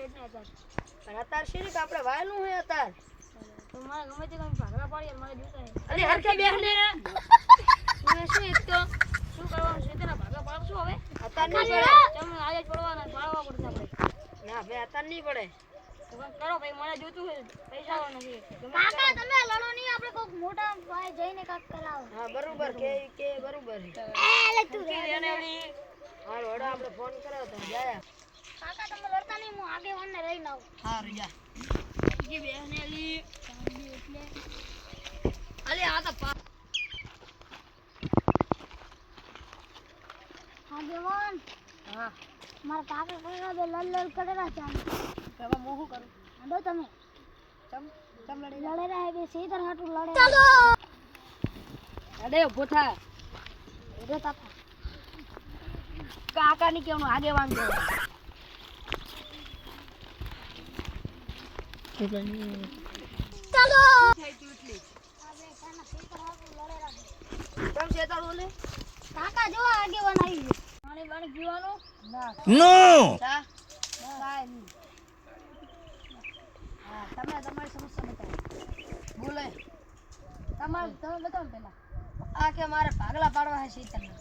એટલે હતા પણ અતાર શેરી આપણે વાયલું હે અતાર તો મારે ગમે તે કામ ભાગલા પાડી મારે જોતા હે અરે હરખે બેહને મને શું એક તો શું કરવાનું છે તેના ભાગલા પાડશું હવે અતાર નહીં પડે તમે આજે પડવાના પાડવા પડશે આપણે ના ભાઈ અતાર નહીં પડે તો કાંઈક કરો ભાઈ મને જોતું છે પૈસા નથી કાકા તમે લડો નહીં આપણે કોક મોટા ભાઈ જઈને કાક કરાવો હા બરોબર કે બરોબર લે તું એને ઓલી હાલ વડો આપણે ફોન કર્યો તો જાયા કાકા તમે લડતા નહીં હું આગેવાનને લઈને આવું હા રિયા જી બેહને લી એટલે અલે આ તો આગેવાન હા મારા કાકા કાકા બે લડ કરેલા છે હવે હું શું કરું આંડો તમે ચમ લડે રહ્યા બે સીધર હાટું લડે ચાલો અડે ઉભો થા ઉભો તાપા કાકા ની કેવાનું આગેવાન છે ચાલો થઈ ચૂટલી ચમ શેતાર બોલે કાકા જો આગેવાન આવી ગયો પાણી પાણી પીવાનું ના નો ચા કાઈ નહીં હા તમે તમારી સમસ્યા બતાવો બોલે તમે બતાવો પેલા આ કે મારે ભાગલા પાડવા છે શીતળના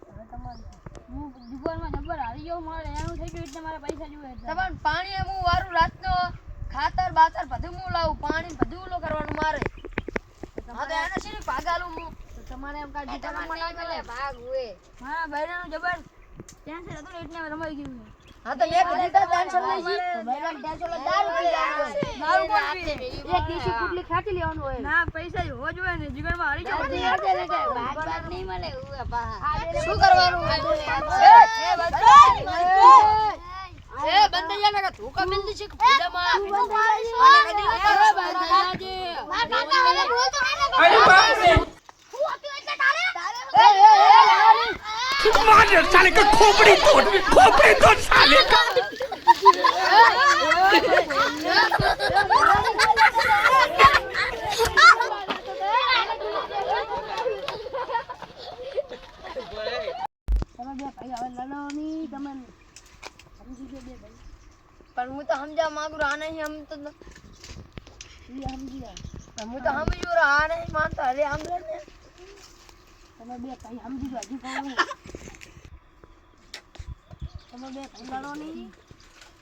હવે તમારે હું દુકાનમાં જબર હારી ગયો મારે એનું થઈ ગયું એટલે મારે પૈસા જોઈએ તમારે પાણી હું વારું રાતનો ખાતર બાતર બધું હું લાવું પાણી બધું ઓલો કરવાનું મારે હા તો એને શી ભાગાલું હું તો તમારે એમ કાઢી તમારે ભાગ હોય મારા બૈરાનું જબર ટેન્શન હતું ને એટલે રમાઈ ગયું હા તો મેં કીધું તો ટેન્શન નહીં જી તો બૈરાનું ટેન્શન લે દારૂ પી જાય દારૂ કોણ પીએ એક દેશી પુટલી ખાટી લેવાનું હોય ના પૈસા જ હોવા જોઈએ ને જીગરમાં હારી જાવ ભાગ નહીં મળે શું શું કરવાનું એ બંધ જા ના ધોકા મિલ દી છે પૂજામાં આને કદી બંધ જાજે अरे बाप रे मार साले का खोपड़ी तोड़ साले का તમે બે ભાઈ હવે લડો ની તમે સમજી ગયો બે ભાઈ પણ હું તો સમજા માંગુ આ નહીં હમ તો એ સમજી ગયા હું તો સમજ્યો રે આ નહીં માનતો અરે આમ લે ને તમે બે ભાઈ સમજી ગયો હજી કહું તમે બે ભાઈ લડો નહીં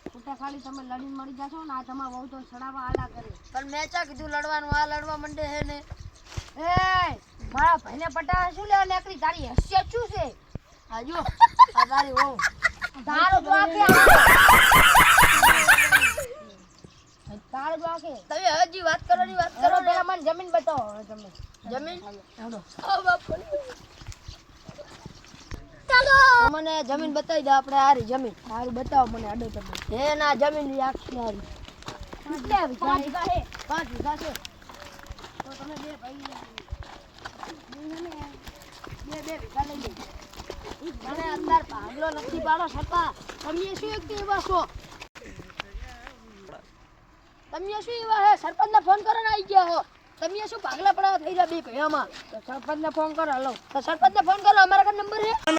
ખોટા ખાલી તમે લડીને મળી જશો ને આ તમારા બહુ તો સડાવા આલા કરે પણ મેં ચા કીધું લડવાનું આ લડવા મંડે હે ને એ મારા ભાઈને પટાવા શું લેવા નીકળી તારી હસિયત શું છે આ જો આ તારી વહુ તારો જો આખે તારો જો આખે તમે હજી વાત કરવાની વાત કરો ચલો પેલા મને જમીન બતાવો હવે તમે જમીન હાલો આ બાપ ચાલો મને જમીન બતાવી દે આપણે હારી જમીન હારું બતાવો મને આડો તમે હે ના જમીન ની આખી હારી કેટલા વીઘા છે 5 વીઘા છે તો તમે બે ભાઈ બે વીઘા લઈ લો મને અંદર ભાગલો નથી પાડો છતાં તમે શું એક એવા છો તમે શું એવા હે સરપંચ ને ફોન કરીને આવી ગયા હો તમે શું ભાગલા પડાવા થઈ રહ્યા બે ભૈયામાં તો સરપંચને ફોન કરો હાલો તો સરપંચ ને ફોન કરો અમારા કન નંબર હે